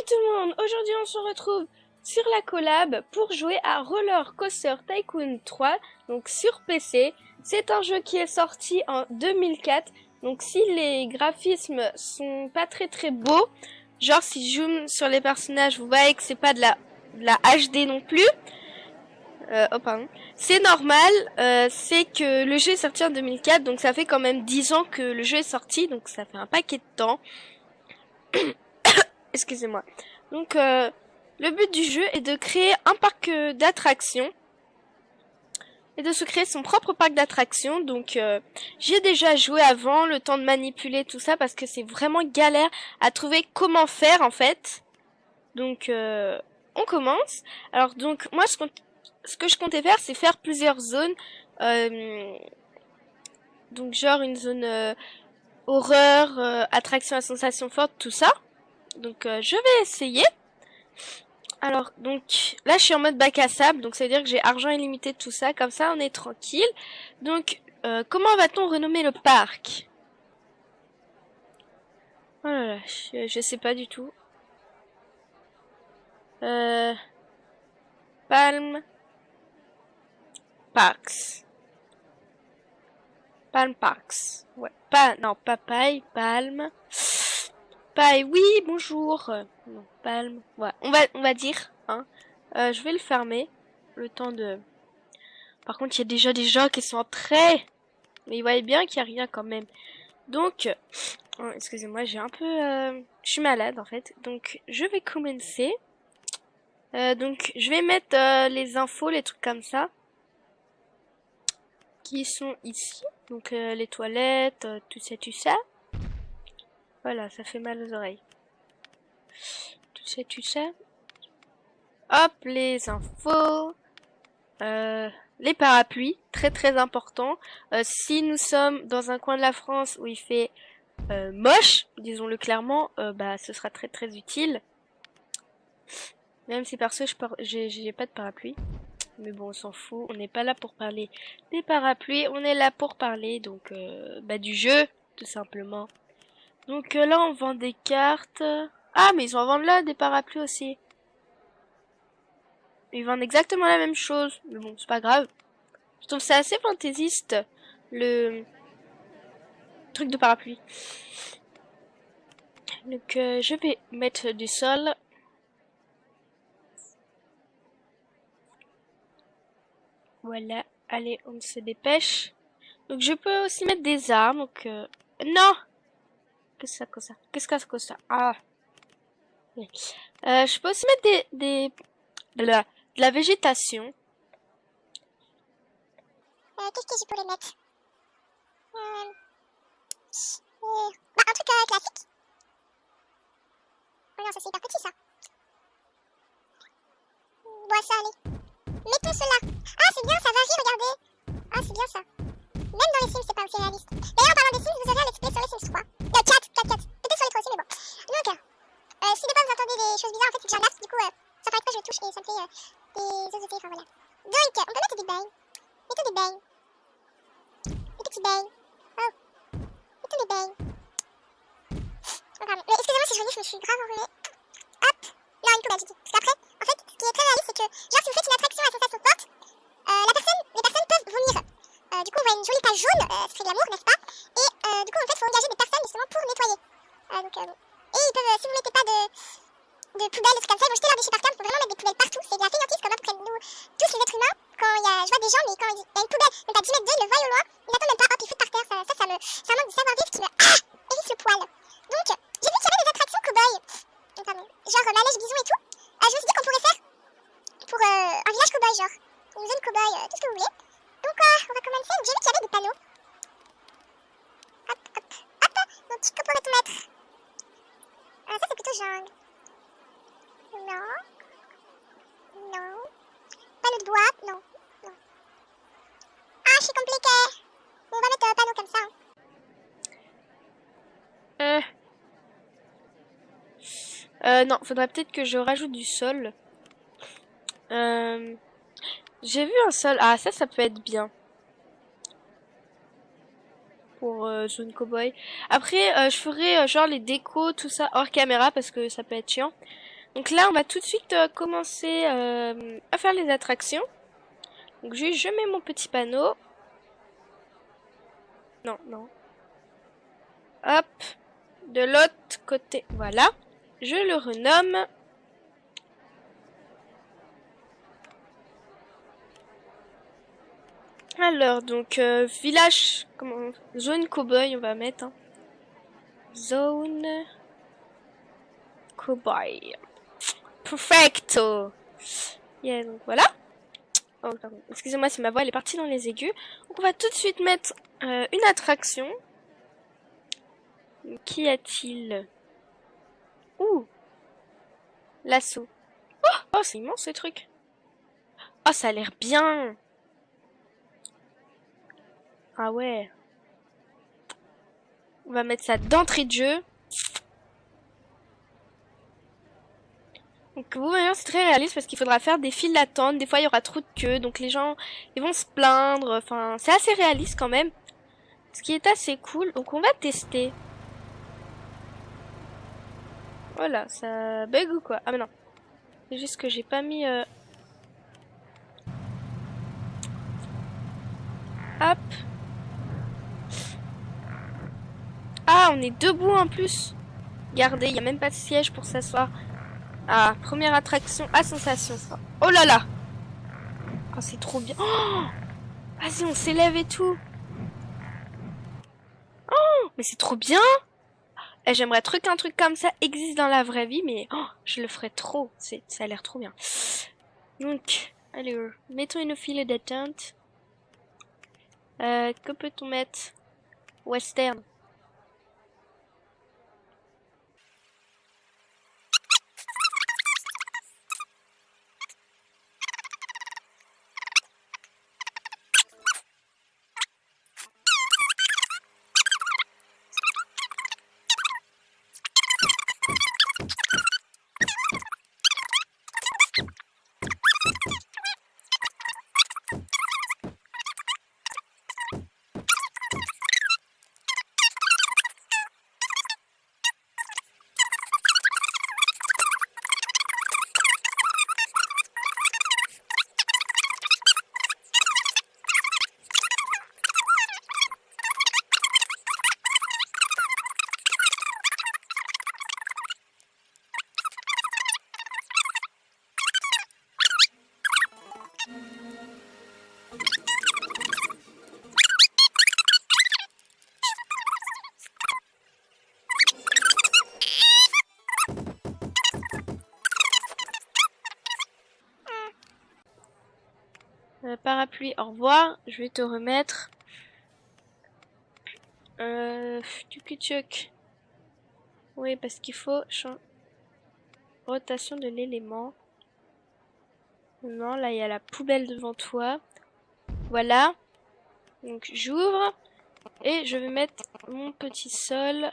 tout le monde, aujourd'hui on se retrouve sur la collab pour jouer à Roller Coaster Tycoon 3, donc sur PC. C'est un jeu qui est sorti en 2004, donc si les graphismes sont pas très beaux, genre si je zoome sur les personnages, vous voyez que c'est pas de la HD non plus. Oh pardon. C'est normal, c'est que le jeu est sorti en 2004, donc ça fait quand même 10 ans que le jeu est sorti, donc ça fait un paquet de temps. Excusez-moi. Donc le but du jeu est de créer un parc d'attractions et de se créer son propre parc d'attractions. Donc j'ai déjà joué avant, le temps de manipuler tout ça parce que c'est vraiment galère à trouver comment faire en fait. Donc on commence. Alors donc moi ce que je comptais faire, c'est faire plusieurs zones. Donc genre une zone horreur, attraction à sensations fortes, tout ça. Donc je vais essayer. Alors donc là je suis en mode bac à sable, donc ça veut dire que j'ai argent illimité, tout ça, comme ça on est tranquille. Donc comment va-t-on renommer le parc? Oh là là, je sais pas du tout. Palm Parks. Palm Parks. Ouais. Non, papaye, palme. Paille, oui, bonjour. Non, palme. Ouais, on va dire, hein. Je vais le fermer. Le temps de... Par contre, il y a déjà des gens qui sont entrés. Mais ils voyaient bien qu'il n'y a rien quand même. Donc, oh, excusez-moi, j'ai un peu... je suis malade en fait. Donc, je vais commencer. Donc, je vais mettre les infos, les trucs comme ça. Qui sont ici. Donc, les toilettes, tout ça, tout ça. Voilà, ça fait mal aux oreilles. Tout ça, tout ça. Hop, les infos. Les parapluies, très important. Si nous sommes dans un coin de la France où il fait moche, disons-le clairement, bah ce sera très utile. Même si perso j'ai pas de parapluie. Mais bon, on s'en fout. On n'est pas là pour parler des parapluies. On est là pour parler donc bah, du jeu, tout simplement. Donc là, on vend des cartes. Ah, mais ils en vendent là des parapluies aussi. Ils vendent exactement la même chose. Mais bon, c'est pas grave. Je trouve ça assez fantaisiste, le truc de parapluie. Donc je vais mettre du sol. Voilà, allez, on se dépêche. Donc je peux aussi mettre des armes. Donc non, qu'est-ce que ça? Ah, oui. Je peux aussi mettre de la végétation. Qu'est-ce que je pourrais mettre bah, un truc classique. Oh non, ça c'est hyper petit ça. Bon, ça allez. Mettons cela. Ah, c'est bien, ça varie, regardez. Ah, c'est bien ça. Même dans les Sims, c'est pas aussi réaliste. D'ailleurs, en parlant des Sims, vous aurez un let's play sur les Sims 3. 4. Peut-être sur les 3 aussi, mais bon. Donc, si des fois vous entendez des choses bizarres, en fait, c'est que j'ai un masque, du coup, ça paraît que je le touche et ça me fait des osautés, enfin voilà. Donc, on peut mettre des bains. Mettons des bains. Des petits bains. Oh. Mettons des bains. Oh, pardon. Mais excusez-moi si je me suis grave enrhumée. Hop. Non, une poubelle, j'ai dit. Parce qu'après, en fait, ce qui est très réaliste, c'est que, genre, si vous faites une attraction à sensation forte, les personnes peuvent vomir. Du coup, on voit une jolie tache jaune, ce serait glamour, n'est-ce pas? Et du coup, en fait, il faut engager des personnes justement pour nettoyer. Et ils peuvent, si vous mettez pas de poubelles, des trucs comme ça, ils vont jeter leurs déchets par terre, il faut vraiment mettre des poubelles partout. C'est de la fainéantise comme après nous, tous les êtres humains. Quand je vois des gens, mais quand il y a une poubelle, même pas 10 mètres d'eux, ils le voient au loin, ils n'attendent même pas, hop, ils foutent par terre. Ça manque du savoir-vivre qui me hérisse le poil. Donc, j'ai vu qu'il y avait des attractions cow-boy. Pardon, genre manège bison et tout. Je me suis dit qu'on pourrait faire pour un village cow-boy, genre une zone cow-boy, tout ce que vous voulez. Donc, on va commencer. J'ai vu qu'il y avait des panneaux. Hop. Donc, que pourrait-on mettre? Ça, c'est plutôt jungle. Non. Panneau de bois? Non. Ah, je suis compliqué. On va mettre un panneau comme ça. Non, faudrait peut-être que je rajoute du sol. J'ai vu un sol. Ah, ça peut être bien. Pour zone cowboy. Après, je ferai genre les décos, tout ça hors caméra parce que ça peut être chiant. Donc là, on va tout de suite commencer à faire les attractions. Donc je mets mon petit panneau. Non, non. Hop. De l'autre côté. Voilà. Je le renomme. Alors, donc, village, comment, zone cowboy, on va mettre, hein. Zone cowboy. Perfecto. Yeah, donc voilà. Oh, pardon. Excusez-moi si ma voix elle est partie dans les aigus. Donc, on va tout de suite mettre une attraction. Qu'y a-t-il? Ouh. L'assaut. Oh, c'est immense ce truc. Oh, ça a l'air bien. Ah ouais. On va mettre ça d'entrée de jeu. Donc vous voyez, c'est très réaliste parce qu'il faudra faire des files d'attente. Des fois, il y aura trop de queue. Donc les gens, ils vont se plaindre. Enfin, c'est assez réaliste quand même. Ce qui est assez cool. Donc on va tester. Voilà, ça bug ou quoi? Ah mais non. C'est juste que j'ai pas mis... Hop. Ah, on est debout en plus. Regardez, il n'y a même pas de siège pour s'asseoir. Ah, première attraction à sensation, ça. Oh là là. Oh, c'est trop bien. Oh, vas-y, on s'élève et tout. Oh, mais c'est trop bien. Et j'aimerais qu'un truc comme ça existe dans la vraie vie, mais oh, je le ferais trop. Ça a l'air trop bien. Donc, allez, mettons une file d'attente. Que peut-on mettre? Western. Parapluie, au revoir. Je vais te remettre. Tuk-tuk. Oui, parce qu'il faut changer. Rotation de l'élément. Non, là il y a la poubelle devant toi. Voilà. Donc j'ouvre. Et je vais mettre mon petit sol.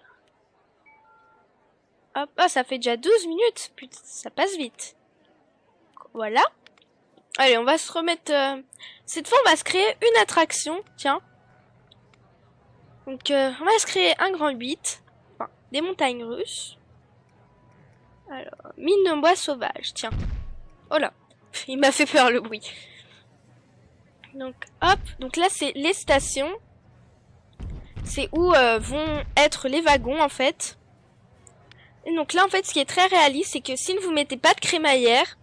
Hop, oh, ça fait déjà 12 minutes. Putain, ça passe vite. Voilà. Allez, on va se remettre... Cette fois, on va se créer une attraction. Tiens. Donc, on va se créer un grand 8. Enfin, des montagnes russes. Alors, mine de bois sauvage. Tiens. Oh là. Il m'a fait peur, le bruit. Donc, hop. Donc là, c'est les stations. C'est où vont être les wagons, en fait. Et donc là, en fait, ce qui est très réaliste, c'est que si vous mettez pas de crémaillère...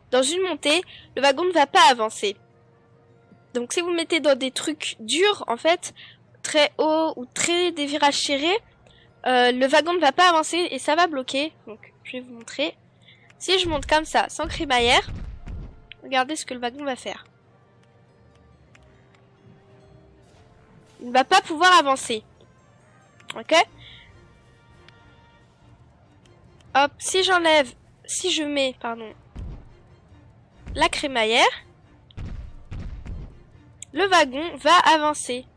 Dans une montée, le wagon ne va pas avancer. Donc si vous mettez dans des trucs durs, en fait, très haut ou très des virages serrés, le wagon ne va pas avancer et ça va bloquer. Donc je vais vous montrer. Si je monte comme ça, sans crémaillère, regardez ce que le wagon va faire. Il ne va pas pouvoir avancer. Ok? Hop, si je mets, la crémaillère, le wagon va avancer.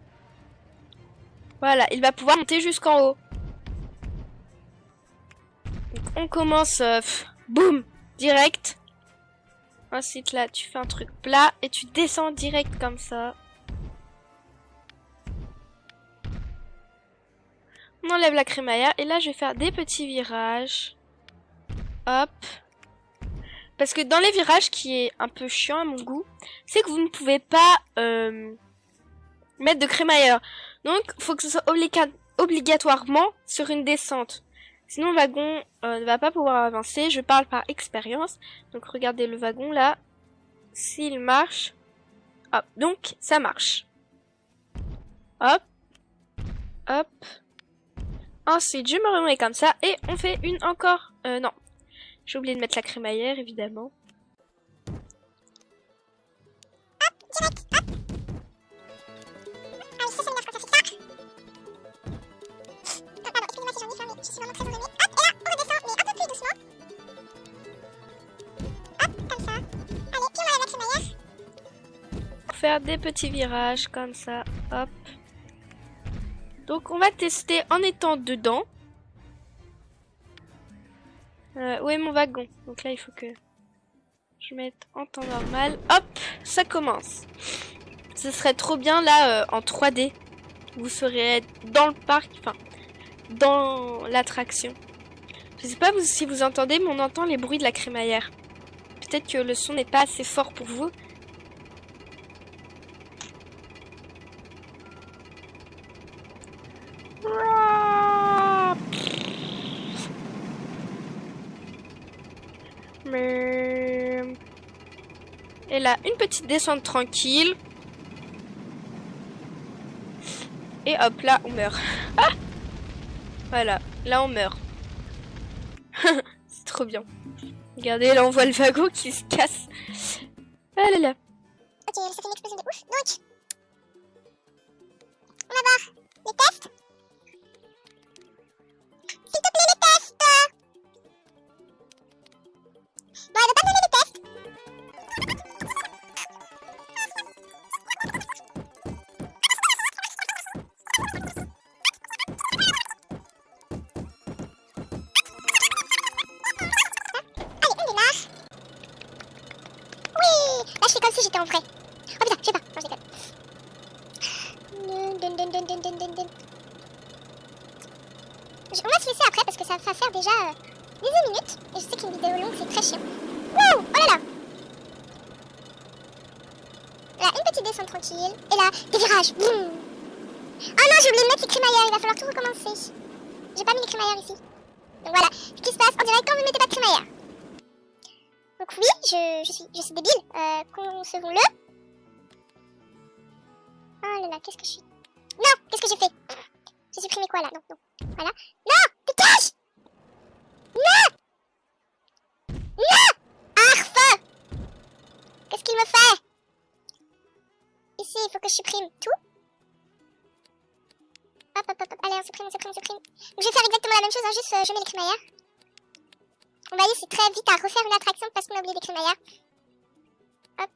Voilà, il va pouvoir monter jusqu'en haut. Donc on commence, boum, direct. Ensuite là, tu fais un truc plat et tu descends direct comme ça. On enlève la crémaillère et là je vais faire des petits virages. Hop. Parce que dans les virages, qui est un peu chiant à mon goût, c'est que vous ne pouvez pas mettre de crémaillère. Donc, faut que ce soit obligatoirement sur une descente. Sinon, le wagon ne va pas pouvoir avancer. Je parle par expérience. Donc, regardez le wagon là. S'il marche. Hop, donc, ça marche. Hop. Hop. Ensuite, je me remets comme ça. Et on fait une encore. Non. J'ai oublié de mettre la crémaillère, évidemment. Hop, direct, hop. Ah oui, ça m'énerve quand ça fait ça. Ah, pardon, excusez-moi si j'en ai fait, mais je suis vraiment très enrhumée. Hop, et là, on redescend, mais un peu plus doucement. Hop, comme ça. Allez, puis on enlève la crémaillère. Pour faire des petits virages, comme ça. Hop. Donc, on va tester en étant dedans. Où est mon wagon? Donc là, il faut que je mette en temps normal. Hop, ça commence. Ce serait trop bien là en 3D. Vous serez dans le parc, enfin, dans l'attraction. Je sais pas si vous entendez, mais on entend les bruits de la crémaillère. Peut-être que le son n'est pas assez fort pour vous. Et là, une petite descente tranquille. Et hop, là, on meurt. Ah, voilà, là, on meurt. C'est trop bien. Regardez, là, on voit le wagon qui se casse. Ah là là. Ok, ça fait une explosion de ouf. Donc, on va voir les tests. S'il te plaît, les tests. Bon, elle veut pas me donner les tests. Allez, on démarre. Oui, là je fais comme si j'étais en vrai. Oh putain, je sais pas, non je déconne. On va se laisser après parce que ça va faire déjà des minutes. Et je sais qu'une vidéo longue c'est très chiant. Wouh, oh là là. Là, une petite descente tranquille. Et là, des virages. Boum. Oh non, j'ai oublié de mettre les crémaillères, il va falloir tout recommencer. J'ai pas mis les crémaillères ici. Donc voilà, ce qui se passe en direct quand vous ne mettez pas de crémaillère. Donc oui, je suis débile. Concevons-le. Oh là là, qu'est-ce que je suis... Non, qu'est-ce que j'ai fait? J'ai supprimé quoi là? Non, non. Voilà. Non, dégage! Non! Non! Arf! Qu'est-ce qu'il me fait? Ici, il faut que je supprime tout. Hop, hop, hop, hop. Allez, on supprime, on supprime, on supprime. Donc, je vais faire exactement la même chose, hein, juste je mets les crémaillères. On va aller, c'est très vite à refaire une attraction parce qu'on a oublié des crémaillères. Hop.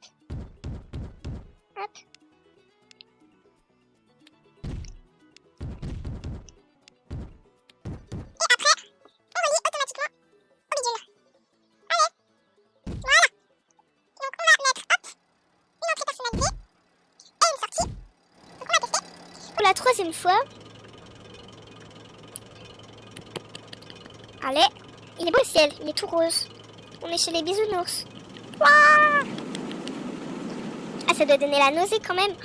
Hop. Et après, on relie automatiquement au bidule. Allez. Voilà. Donc, on va mettre, hop, une entrée personnalisée et une sortie. Donc, on va tester. Pour la troisième fois. Allez. Il est beau le ciel, il est tout rose. On est chez les bisounours. Ouah, ah, ça doit donner la nausée quand même.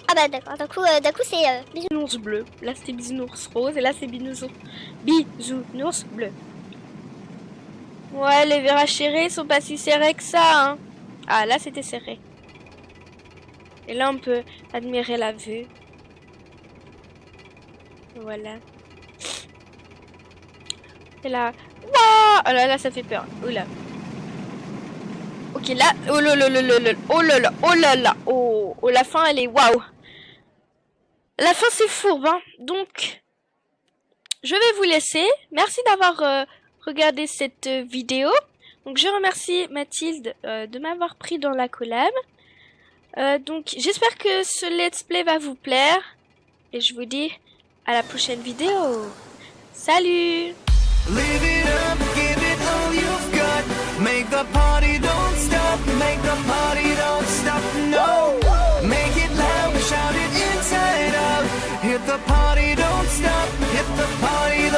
Ah bah d'accord, d'un coup c'est Bisounours bleu. Là, c'était bisounours rose. Et là, c'est bisounours bleu. Ouais, les virages serrés sont pas si serrés que ça, hein. Ah, là, c'était serré. Et là, on peut admirer la vue. Voilà. Et là... Waouh! Oh là là, ça fait peur. Oula. Ok, là... Oh là là là là là. Oh là là. Oh là là. Oh, oh la fin, elle est waouh. La fin, c'est fourbe, hein. Donc, je vais vous laisser. Merci d'avoir regardé cette vidéo. Donc, je remercie Mathilde de m'avoir pris dans la collab. Donc, j'espère que ce let's play va vous plaire. Et je vous dis à la prochaine vidéo. Salut! Live it up, give it all you've got. Make the party don't stop, make the party don't stop, no. Make it loud, shout it inside out. Hit the party, don't stop, hit the party,